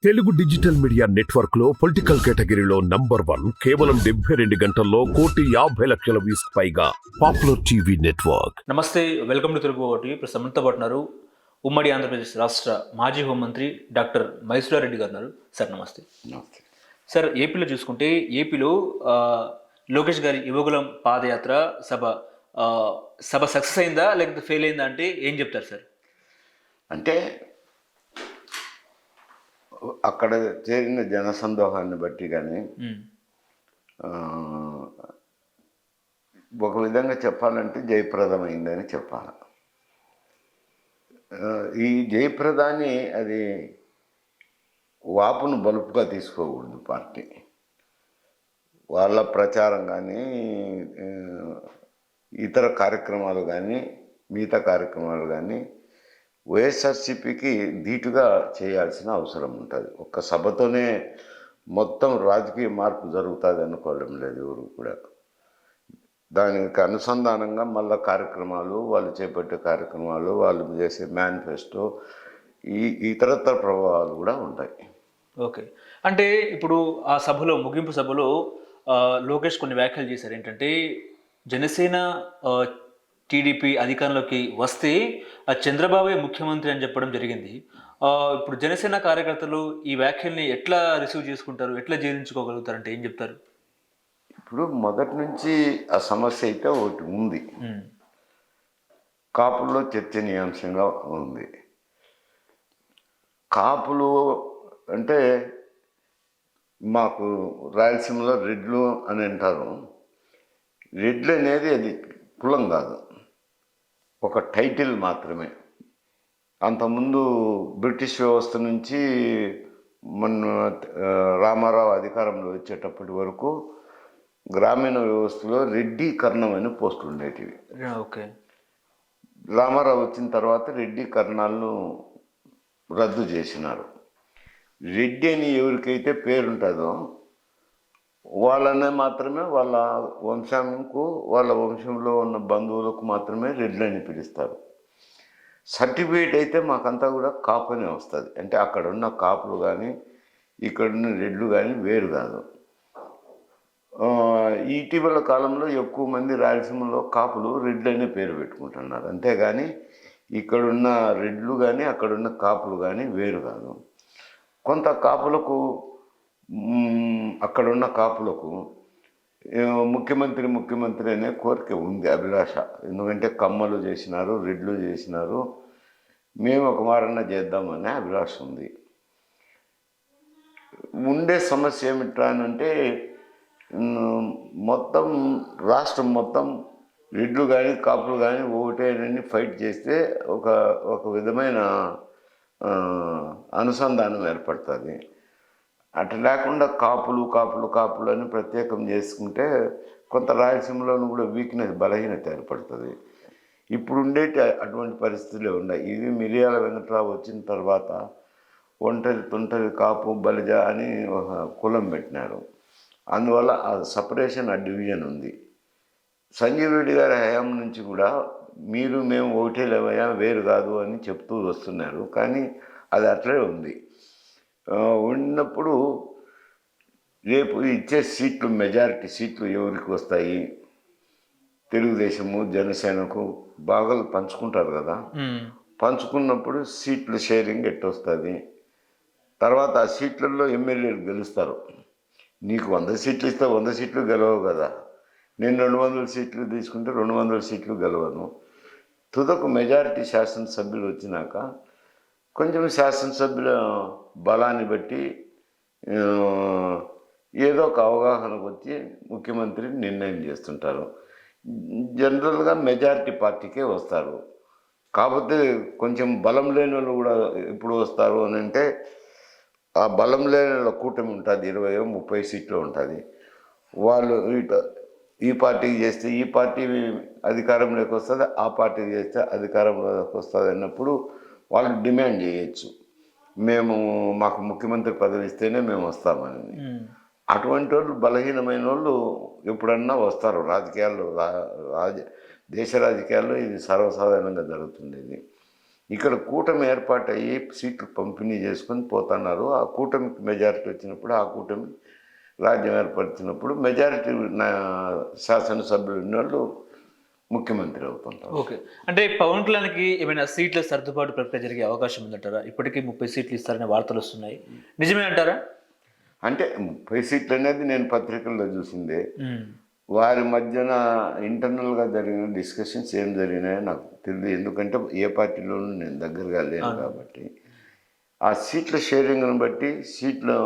Telugu digital media network లో political కేటగిరీలో number 1 కేవలం 72 గంటల్లో 1,50,00,000 వ్యూస్ పైగా పాపులర్ టీవీ నెట్వర్క్. నమస్తే, వెల్కమ్ టు తెలుగు ఒకటి. ఇప్పుడు మనతో పాటు ఉన్నారు ఉమ్మడి ఆంధ్రప్రదేశ్ రాష్ట్ర మాజీ హోంమంత్రి డాక్టర్ మహేశ్వర్ రెడ్డి గారు ఉన్నారు. సార్ నమస్తే. నమస్తే. సార్, ఏపీలో చూసుకుంటే ఏపీలో లోకేష్ గారి యువకులం పాదయాత్ర సభ సభ సక్సెస్ అయిందా లేకపోతే ఫెయిల్ అయిందా అంటే ఏం చెప్తారు సార్? అంటే అక్కడ చేరిన జనసందోహాన్ని బట్టి కానీ ఒక విధంగా చెప్పాలంటే జయప్రదమైందని చెప్పాలి. ఈ జయప్రదాన్ని అది వాపును బలుపుగా తీసుకోకూడదు. పార్టీ వాళ్ళ ప్రచారం కానీ ఇతర కార్యక్రమాలు కానీ మిగతా కార్యక్రమాలు కానీ వైఎస్ఆర్సీపీకి ధీటుగా చేయాల్సిన అవసరం ఉంటుంది. ఒక్క సభతోనే మొత్తం రాజకీయ మార్పు జరుగుతుంది అనుకోవడం లేదు ఎవరు కూడా. దానికి అనుసంధానంగా మళ్ళీ కార్యక్రమాలు, వాళ్ళు చేపట్టే కార్యక్రమాలు, వాళ్ళు చేసే మేనిఫెస్టో, ఇతరత్ర ప్రభావాలు కూడా ఉంటాయి. ఓకే, అంటే ఇప్పుడు ఆ సభలో, ముగింపు సభలో లోకేష్ కొన్ని వ్యాఖ్యలు చేశారు. ఏంటంటే జనసేన టీడీపీ అధికారంలోకి వస్తే చంద్రబాబే ముఖ్యమంత్రి అని చెప్పడం జరిగింది. ఇప్పుడు జనసేన కార్యకర్తలు ఈ వ్యాఖ్యల్ని ఎట్లా రిసీవ్ చేసుకుంటారు, ఎట్లా జీర్ణించుకోగలుగుతారంటే ఏం చెప్తారు? ఇప్పుడు మొదటి నుంచి ఆ సమస్య అయితే ఒకటి ఉంది. కాపుల్లో చర్చనీయాంశంగా ఉంది. కాపులు అంటే మాకు రాయలసీమలో రెడ్లు అని అంటారు. రెడ్లు అనేది అది కులం కాదు, ఒక టైటిల్ మాత్రమే. అంతకుముందు బ్రిటిష్ వ్యవస్థ నుంచి మన రామారావు అధికారంలో వచ్చేటప్పటి వరకు గ్రామీణ వ్యవస్థలో రెడ్డి కర్ణం అని పోస్టులు ఉండేటివి. ఓకే, రామారావు వచ్చిన తర్వాత రెడ్డి కర్ణాలను రద్దు చేసినారు. రెడ్డి అని ఎవరికైతే పేరుంటుందో వాళ్ళనే మాత్రమే, వాళ్ళ వంశానికి, వాళ్ళ వంశంలో ఉన్న బంధువులకు మాత్రమే రెడ్లని పిలుస్తారు. సర్టిఫికేట్ అయితే మాకంతా కూడా కాపు అనే వస్తుంది. అంటే అక్కడ ఉన్న కాపులు కానీ ఇక్కడున్న రెడ్లు కానీ వేరు కాదు. ఇటీవల కాలంలో ఎక్కువ మంది రాయలసీమలో కాపులు రెడ్లు అనే పేరు పెట్టుకుంటున్నారు. అంతేగాని ఇక్కడున్న రెడ్లు కానీ అక్కడున్న కాపులు కానీ వేరు కాదు. కొంత కాపులకు, అక్కడున్న కాపులకు ముఖ్యమంత్రి అనే కోరిక ఉంది, అభిలాష. ఎందుకంటే కమ్మలు చేసినారు, రెడ్లు చేసినారు, మేము ఒక మారన్న చేద్దామనే అభిలాష ఉంది. ఉండే సమస్య ఏమిట్రా అంటే మొత్తం రాష్ట్రం మొత్తం రెడ్లు కానీ కాపులు కానీ ఒకటేనని ఫైట్ చేస్తే ఒక విధమైన అనుసంధానం ఏర్పడుతుంది. అట్లా లేకుండా కాపులు అని ప్రత్యేకం చేసుకుంటే కొంత రాయలసీమలోనూ కూడా వీక్నెస్, బలహీనత ఏర్పడుతుంది. ఇప్పుడు ఉండేటి అటువంటి పరిస్థితులే ఉన్నాయి. ఇది మిరియాల వెంకట్రావు వచ్చిన తర్వాత ఒంటరి కాపు బలిజ అని ఒక కులం పెట్టినారు. అందువల్ల ఆ సపరేషన్, ఆ డివిజన్ ఉంది. సంజీవ్ రెడ్డి గారి హయాం నుంచి కూడా మీరు మేము ఒకటే లేవయ్యా, వేరు కాదు అని చెప్తూ వస్తున్నారు. కానీ అది అట్లే ఉంది. ఉన్నప్పుడు రేపు ఇచ్చే సీట్లు, మెజారిటీ సీట్లు ఎవరికి వస్తాయి? తెలుగుదేశము, జనసేనకు బాగా పంచుకుంటారు కదా. పంచుకున్నప్పుడు సీట్లు షేరింగ్ ఎట్టొస్తుంది? తర్వాత ఆ సీట్లలో ఎమ్మెల్యేలు గెలుస్తారు. నీకు 100 సీట్లు ఇస్తే 100 సీట్లు గెలవవు కదా. నేను 200 సీట్లు తీసుకుంటే 200 సీట్లు గెలవను. తుదకు మెజారిటీ శాసనసభ్యులు వచ్చినాక కొంచెం శాసనసభ్యుల బలాన్ని బట్టి ఏదో ఒక అవగాహనకు వచ్చి ముఖ్యమంత్రిని నిర్ణయం చేస్తుంటారు. జనరల్గా మెజారిటీ పార్టీకే వస్తారు. కాకపోతే కొంచెం బలం లేని వాళ్ళు కూడా ఎప్పుడు వస్తారు అని అంటే, ఆ బలం లేని వాళ్ళ కూటమి ఉంటుంది, 20-30 సీట్లు ఉంటుంది. వాళ్ళు ఈ పార్టీకి చేస్తే ఈ పార్టీ అధికారంలోకి వస్తుంది, ఆ పార్టీకి చేస్తే అధికారంలోకి వస్తుంది అన్నప్పుడు వాళ్ళు డిమాండ్ చేయొచ్చు, మాకు ముఖ్యమంత్రి పదవి ఇస్తేనే మేము వస్తామని. అటువంటి వాళ్ళు, బలహీనమైన వాళ్ళు ఎప్పుడన్నా వస్తారు రాజకీయాల్లో. దేశ రాజకీయాల్లో ఇది సర్వసాధారణంగా జరుగుతుండేది. ఇక్కడ కూటమి ఏర్పాటయ్యి సీట్లు పంపిణీ చేసుకొని పోతున్నారు. ఆ కూటమికి మెజారిటీ వచ్చినప్పుడు ఆ కూటమి రాజ్యం ఏర్పరిచినప్పుడు మెజారిటీ శాసనసభ్యులు ఉన్నోళ్ళు ముఖ్యమంత్రి అవుతుంటారు. ఓకే. అంటే పవన్ కళ్యాణ్కి ఏమైనా సీట్ల సర్దుబాటు ప్రక్రియ జరిగే అవకాశం ఉందంటారా? ఇప్పటికీ 30 సీట్లు ఇస్తారనే వార్తలు వస్తున్నాయి, నిజమే అంటారా? అంటే 30 సీట్లు అనేది నేను పత్రికల్లో చూసిందే. వారి మధ్యన ఇంటర్నల్గా జరిగిన డిస్కషన్స్ ఏం జరిగినాయో నాకు తెలియదు. ఎందుకంటే ఏ పార్టీలోనూ నేను దగ్గరగా లేను కాబట్టి. ఆ సీట్ల షేరింగ్ను బట్టి, సీట్లు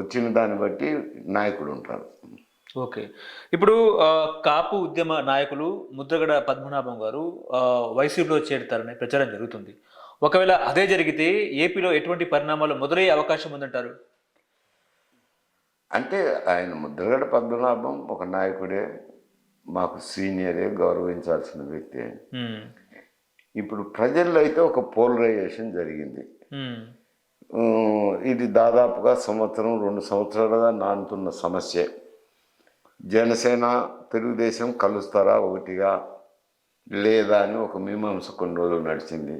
వచ్చిన దాన్ని బట్టి నాయకుడు ఉంటారు. ఓకే. ఇప్పుడు కాపు ఉద్యమ నాయకులు ముద్రగడ పద్మనాభం గారు వైసీపీలో చేరుతారనే ప్రచారం జరుగుతుంది. ఒకవేళ అదే జరిగితే ఏపీలో ఎటువంటి పరిణామాలు మొదలయ్యే అవకాశం ఉందంటారు? అంటే ఆయన ముద్రగడ పద్మనాభం ఒక నాయకుడే, మాకు సీనియరే, గౌరవించాల్సిన వ్యక్తి. ఇప్పుడు ప్రజల్లో అయితే ఒక పోలరైజేషన్ జరిగింది. ఇది దాదాపుగా 1-2 సంవత్సరాలుగా నానుతున్న సమస్య. జనసేన తెలుగుదేశం కలుస్తారా ఒకటిగా లేదా అని ఒక మీమాంస కొన్ని రోజులు నడిచింది.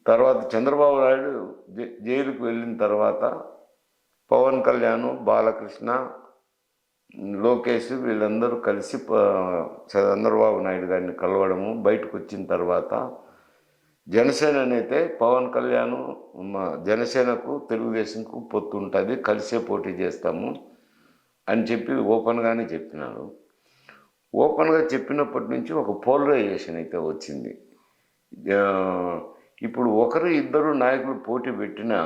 తర్వాత చంద్రబాబు నాయుడు జైలుకు వెళ్ళిన తర్వాత పవన్ కళ్యాణ్, బాలకృష్ణ, లోకేష్ వీళ్ళందరూ కలిసి చంద్రబాబు నాయుడు గారిని కలవడము. బయటకు వచ్చిన తర్వాత జనసేననైతే పవన్ కళ్యాణ్ జనసేనకు తెలుగుదేశంకు పొత్తు ఉంటుంది, కలిసే పోటీ చేస్తాము అని చెప్పి ఓపెన్గానే చెప్పినారు. ఓపెన్గా చెప్పినప్పటి నుంచి ఒక పోలరైజేషన్ అయితే వచ్చింది. ఇప్పుడు ఇద్దరు నాయకులు పోటీ పెట్టినా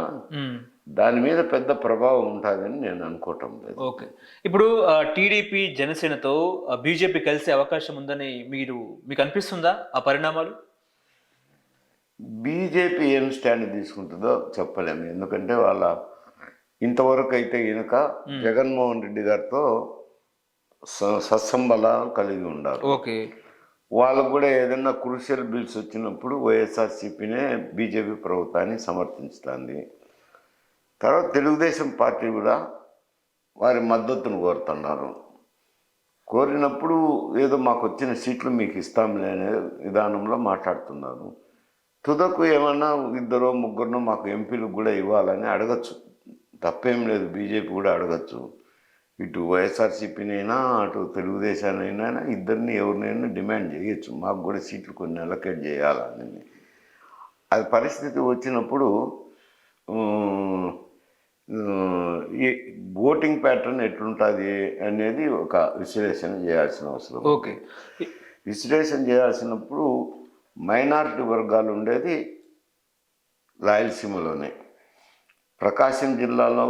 దాని మీద పెద్ద ప్రభావం ఉంటుందని నేను అనుకోవటం లేదు. ఓకే. ఇప్పుడు టీడీపీ జనసేనతో బీజేపీ కలిసే అవకాశం ఉందని మీకు అనిపిస్తుందా ఆ పరిణామాలు? బీజేపీ ఏం స్టాండ్ తీసుకుంటుందో చెప్పలేము. ఎందుకంటే వాళ్ళ ఇంతవరకు అయితే కనుక జగన్మోహన్ రెడ్డి గారితో సత్సంబంధాలు కలిగి ఉన్నారు. ఓకే. వాళ్ళకు కూడా ఏదైనా క్రూషియల్ బిల్స్ వచ్చినప్పుడు వైఎస్ఆర్సీపీనే బీజేపీ ప్రభుత్వాన్ని సమర్థించుతుంది. తర్వాత తెలుగుదేశం పార్టీ కూడా వారి మద్దతును కోరుతున్నారు. కోరినప్పుడు ఏదో మాకు వచ్చిన సీట్లు మీకు ఇస్తాంలే అనే విధానంలో మాట్లాడుతున్నారు. తుదకు ఏమన్నా 2-3 మాకు ఎంపీలకు కూడా ఇవ్వాలని అడగచ్చు, తప్పేం లేదు. బీజేపీ కూడా అడగచ్చు. ఇటు వైఎస్ఆర్సీపీనైనా అటు తెలుగుదేశానైనా ఇద్దరిని ఎవరినైనా డిమాండ్ చేయొచ్చు, మాకు కూడా సీట్లు కొన్ని అలొకేట్ చేయాలని. అది పరిస్థితి వచ్చినప్పుడు ఈ ఓటింగ్ ప్యాటర్న్ ఎట్లుంటుంది అనేది ఒక విశ్లేషణ చేయాల్సిన అవసరం. ఓకే. విశ్లేషణ చేయాల్సినప్పుడు మైనారిటీ వర్గాలు ఉండేది రాయలసీమలోనే. ప్రకాశం జిల్లాలో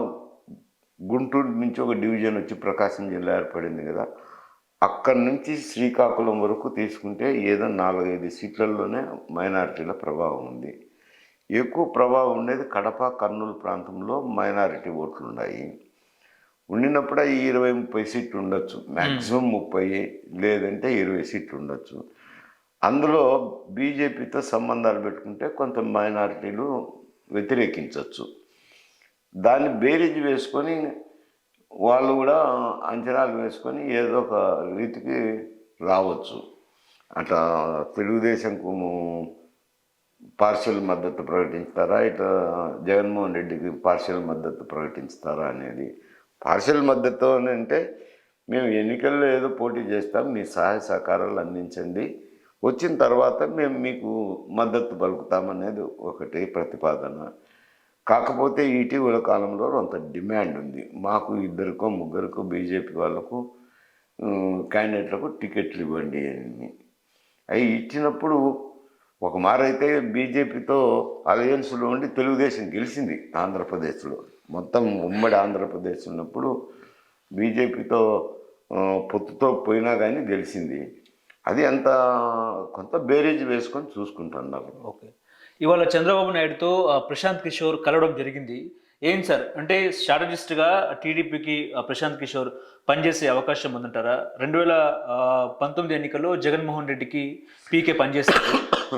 గుంటూరు నుంచి ఒక డివిజన్ వచ్చి ప్రకాశం జిల్లా ఏర్పడింది కదా, అక్కడి నుంచి శ్రీకాకుళం వరకు తీసుకుంటే ఏదో 4-5 సీట్లలోనే మైనారిటీల ప్రభావం ఉంది. ఎక్కువ ప్రభావం ఉండేది కడప, కర్నూలు ప్రాంతంలో మైనారిటీ ఓట్లు ఉన్నాయి. ఉండినప్పుడు ఈ 20-30 సీట్లు ఉండొచ్చు, మ్యాక్సిమం 30 లేదంటే 20 సీట్లు ఉండొచ్చు. అందులో బీజేపీతో సంబంధాలు పెట్టుకుంటే కొంత మైనారిటీలు వ్యతిరేకించవచ్చు. దాన్ని బేరీజ్ వేసుకొని వాళ్ళు కూడా అంచనాలు వేసుకొని ఏదో ఒక రీతికి రావచ్చు. అట్లా తెలుగుదేశంకు పార్షియల్ మద్దతు ప్రకటిస్తారా, ఇట్లా జగన్మోహన్ రెడ్డికి పార్షియల్ మద్దతు ప్రకటిస్తారా అనేది. పార్షియల్ మద్దతు అని అంటే మేము ఎన్నికల్లో ఏదో పోటీ చేస్తాం, మీ సహాయ సహకారాలు అందించండి, వచ్చిన తర్వాత మేము మీకు మద్దతు పలుకుతామనేది ఒకటి ప్రతిపాదన. కాకపోతే ఇటీవల కాలంలో కొంత డిమాండ్ ఉంది, మాకు 2-3 బీజేపీ వాళ్ళకు క్యాండిడేట్లకు టికెట్లు ఇవ్వండి అని. అవి ఇచ్చినప్పుడు ఒక మారైతే బీజేపీతో అలయన్స్లో ఉండి తెలుగుదేశం గెలిచింది ఆంధ్రప్రదేశ్లో. మొత్తం ఉమ్మడి ఆంధ్రప్రదేశ్ ఉన్నప్పుడు బీజేపీతో పొత్తుతో పోయినా కానీ గెలిచింది. అది అంత కొంత బేరేజ్ వేసుకొని చూసుకుంటున్నారు. ఓకే. ఇవాళ చంద్రబాబు నాయుడుతో ప్రశాంత్ కిషోర్ కలవడం జరిగింది. ఏం సార్, అంటే స్ట్రాటజిస్ట్గా టీడీపీకి ప్రశాంత్ కిషోర్ పనిచేసే అవకాశం ఉందంటారా? 2019 ఎన్నికల్లో జగన్మోహన్ రెడ్డికి పీకే పనిచేస్తారు.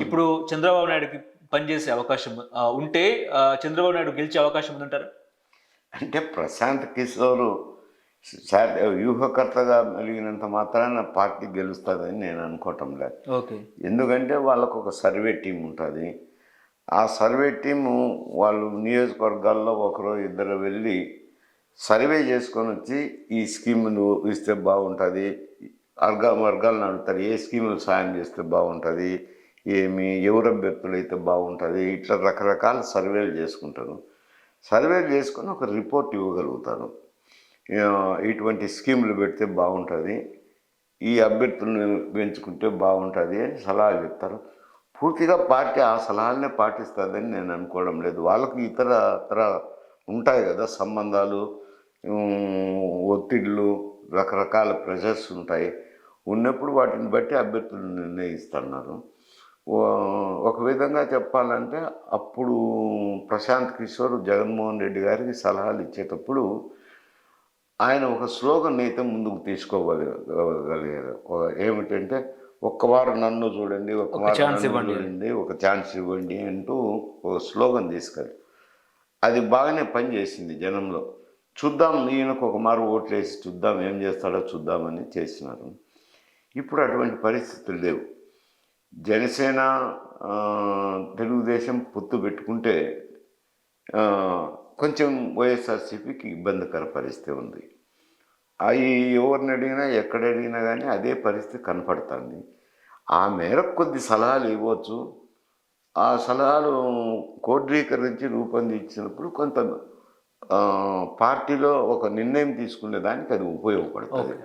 ఇప్పుడు చంద్రబాబు నాయుడుకి పనిచేసే అవకాశం ఉంటే చంద్రబాబు నాయుడు గెలిచే అవకాశం ఉందంటారా? అంటే ప్రశాంత్ కిషోర్ వ్యూహకర్తగా మెలిగినంత మాత్రాన పార్టీ గెలుస్తుందని నేను అనుకోవటం లేదు. ఓకే. ఎందుకంటే వాళ్ళకు ఒక సర్వే టీం ఉంటుంది. ఆ సర్వే టీము వాళ్ళు నియోజకవర్గాల్లో ఒకరో ఇద్దరు వెళ్ళి సర్వే చేసుకొని వచ్చి ఈ స్కీములు ఇస్తే బాగుంటుంది, వర్గాలను అడుగుతారు ఏ స్కీములు సాయం చేస్తే బాగుంటుంది, ఎవరు అభ్యర్థులు అయితే బాగుంటుంది, ఇట్లా రకరకాల సర్వేలు చేసుకుంటారు. సర్వేలు చేసుకొని ఒక రిపోర్ట్ ఇవ్వగలుగుతారు. ఇటువంటి స్కీములు పెడితే బాగుంటుంది, ఈ అభ్యర్థులను పెంచుకుంటే బాగుంటుంది అని సలహాలు చెప్తారు. పూర్తిగా పార్టీ ఆ సలహాలనే పాటిస్తుందని నేను అనుకోవడం లేదు. వాళ్ళకి ఇతర ఉంటాయి కదా సంబంధాలు, ఒత్తిళ్ళు, రకరకాల ప్రెషర్స్ ఉంటాయి. ఉన్నప్పుడు వాటిని బట్టి అభ్యర్థులు నిర్ణయిస్తున్నారు. ఒక విధంగా చెప్పాలంటే అప్పుడు ప్రశాంత్ కిషోర్ జగన్మోహన్ రెడ్డి గారికి సలహాలు ఇచ్చేటప్పుడు ఆయన ఒక స్లోగన్ అయితే ముందుకు తీసుకోగలిగారు. ఏమిటంటే ఒక్క వారం నన్ను చూడండి, ఒక్క వారం నన్ను చూడండి, ఒక ఛాన్స్ ఇవ్వండి అంటూ ఒక స్లోగన్ తీసుకెళ్ళి అది బాగానే పనిచేసింది జనంలో. చూద్దాం, ఈయనకు ఒక మారు ఓట్లేసి చూద్దాం ఏం చేస్తాడో చూద్దామని చేసినారు. ఇప్పుడు అటువంటి పరిస్థితులు లేవు. జనసేన తెలుగుదేశం పొత్తు పెట్టుకుంటే కొంచెం వైఎస్ఆర్సీపీకి ఇబ్బందికర పరిస్థితి ఉంది. అవి ఎవరిని అడిగినా ఎక్కడ అడిగినా కానీ అదే పరిస్థితి కనపడుతుంది. ఆ మేరకు కొద్ది సలహాలు ఇవ్వచ్చు. ఆ సలహాలు కోడ్రీకరించి రూపొందించినప్పుడు కొంత పార్టీలో ఒక నిర్ణయం తీసుకునే దానికి అది ఉపయోగపడుతుంది.